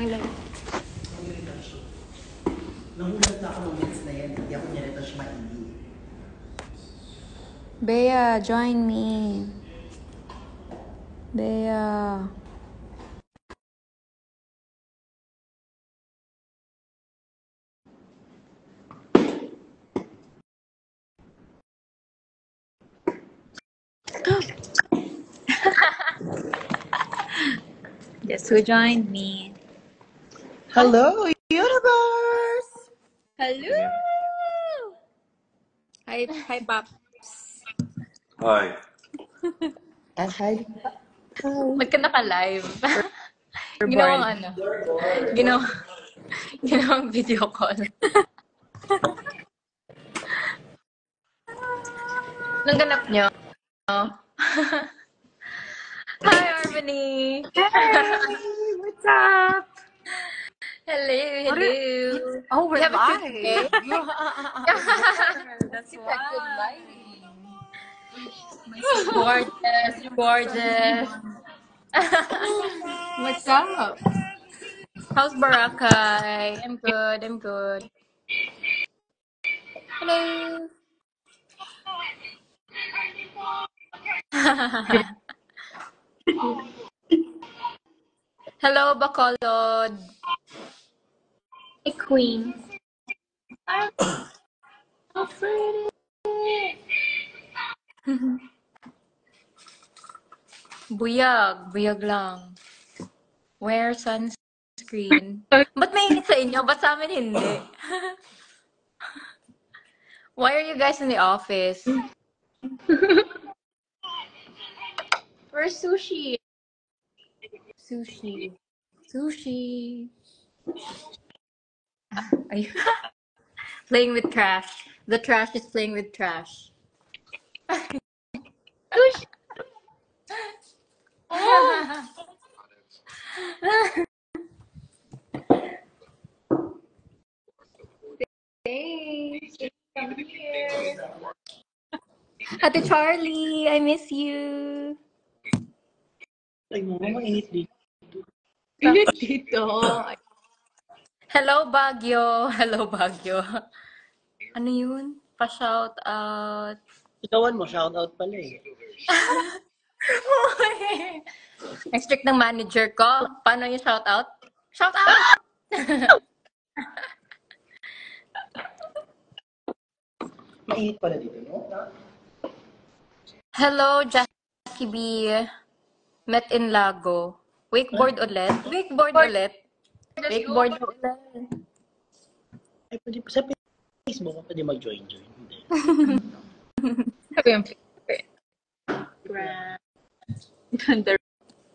May light. Nahulat na ako ng minutes na yan. Hindi ako niya maigi. Bea, join me. Bea. Guess who joined me? Hello, universe! Hello! Hi, Pops. Hi. And hi. Ba't ka naka-live? Ginawang ano? Ginawang video call. Anong ganap nyo? Hi, Arbany! Hey, what's up? Hello, hello. Oh, we're You have a live. cute day? That's Good why. lighting. Gorgeous, gorgeous. What's up? How's Boracay? I'm good, I'm good. Hello. Hello, Bacolod. Hey, Queen. So pretty. Buyag lang. Wear sunscreen. Ba't mainit sa inyo? Ba't sa amin hindi? Why are you guys in the office? Where's sushi? Sushi. Sushi. Are you playing with trash? The trash is playing with trash. Sushi. Thanks. Come here. Ate Charlie, I miss you. Ay, mama, mainit dito. Init dito. Hello, Baguio. Hello, Baguio. Ano yun? Pa-shout out. Ikawan mo, shout out pala eh. Ang strict ng manager ko. Paano yung shout out? Shout out! Mainit pala dito, no? Hello, Jackie B. Met in Lago. Wakeboard ulit? Wakeboard ulit? Wakeboard ulit. Ay, pwede sa Facebook, pwede mag-join. Hindi. Sabi yung The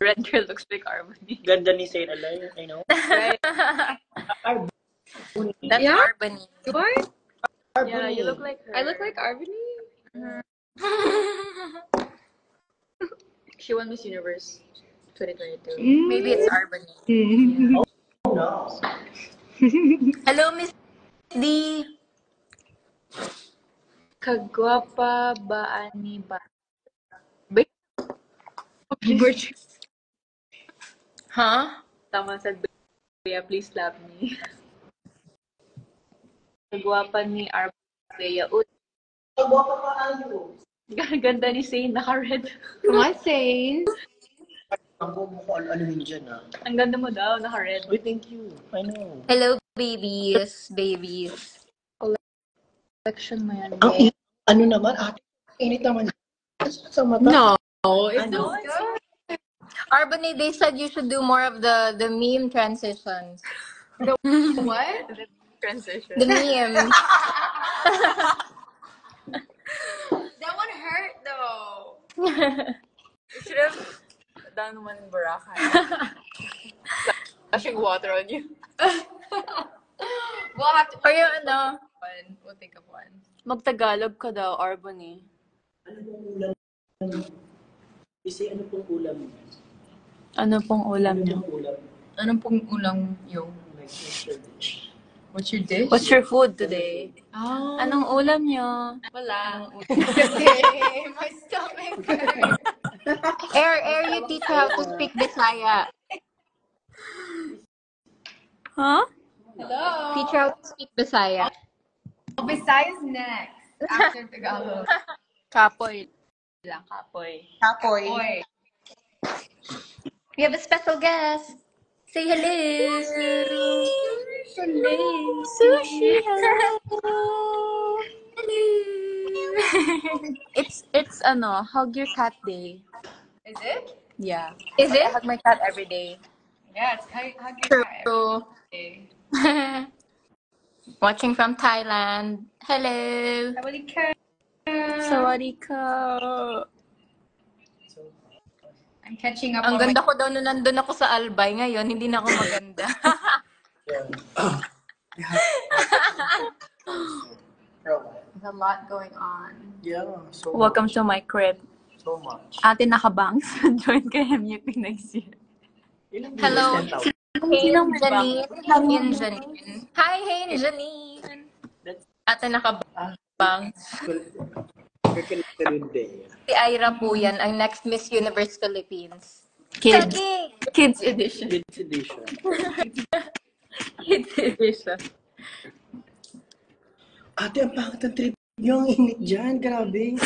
red girl looks like Arbany. Ganda ni Saint Alay, I know. Right? That's Yeah? Arbany. You are? Arbany. Yeah, you look like her. I look like Arbany? She won Miss Universe 2022. Maybe it's Arbany. Oh, no. Hello, Miss D. Kagwapa ba ani ba? Huh? Tama sa Bea, please slap me. Kagwapa ni Arbea. Pagwapa pa ano? Ganda ni Zane, naka-red. Come on, Sane. Ang bobo ko ano yun dyan, ah. Ang ganda mo daw, naka-red. Wait, thank you. I know. Hello, babies. Babies. Collection mo yan. Ang ano naman, ate, init naman. Sa mata. No, it's Ano? good. Arbany, they said you should do more of the meme transitions. What? Transition. The meme. That one hurt though. You should have done one in Boracay. Flashing water on you. We'll have to. Or yung ano, One. We'll think of one. Magtagalog ka daw, Arbany. Ano pong ulam? Kasi ano pong ulam? Ano pong ulam Ano niyo? pong ulam? Anong pong ulam yung? Like, what's your dish? What's your dish? What's your food today? Ah. Anong ulam niyo? Wala. Kasi my stomach hurts. Air, you teach how to speak Bisaya. Huh? Hello. Teach her how to speak Bisaya. Oh, Visayas next. After Tagalog. Kapoy lang, kapoy. Kapoy. Oy. We have a special guest. Say hello. Hello. Sushi, hello. Hello. It's hug your cat day. Is it? Yeah. Is I it? hug my cat every day. Yeah, it's hug your cat True. every day. Watching from Thailand. Hello. Sawadika. Sawadika. I'm catching up Ang on ganda ko daw nung nandun ako sa Albay. Ngayon, hindi na ako maganda. There's a lot going on. Yeah, so Welcome to my crib. so much. Ate nakabangs. Join ka MUP next year. Ilang Hello. viewers? 10,000? Hey, Sinong Janine. Hey, Janine. Hi, hey, Janine. Ate nakabang. Curriculum day. Si Ira po yan, ang next Miss Universe Philippines. Kids. Chagi! Kids edition. Kids edition. Kids edition. Ate, ang pangit ang trip niyo. Ang init dyan. Grabe.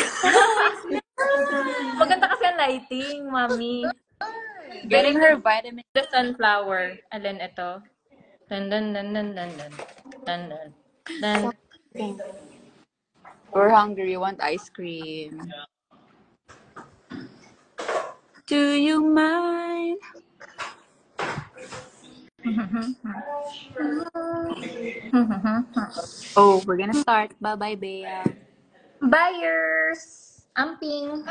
Maganda kasi ang lighting, mami. Getting her vitamin. The sunflower. Alin ito? Dun, dun, dun, dun, dun, dun. Dun, dun. Dun. We're hungry. Want ice cream. Do you mind? Oh, we're gonna start. Bye-bye, Bea. Buyers! Amping!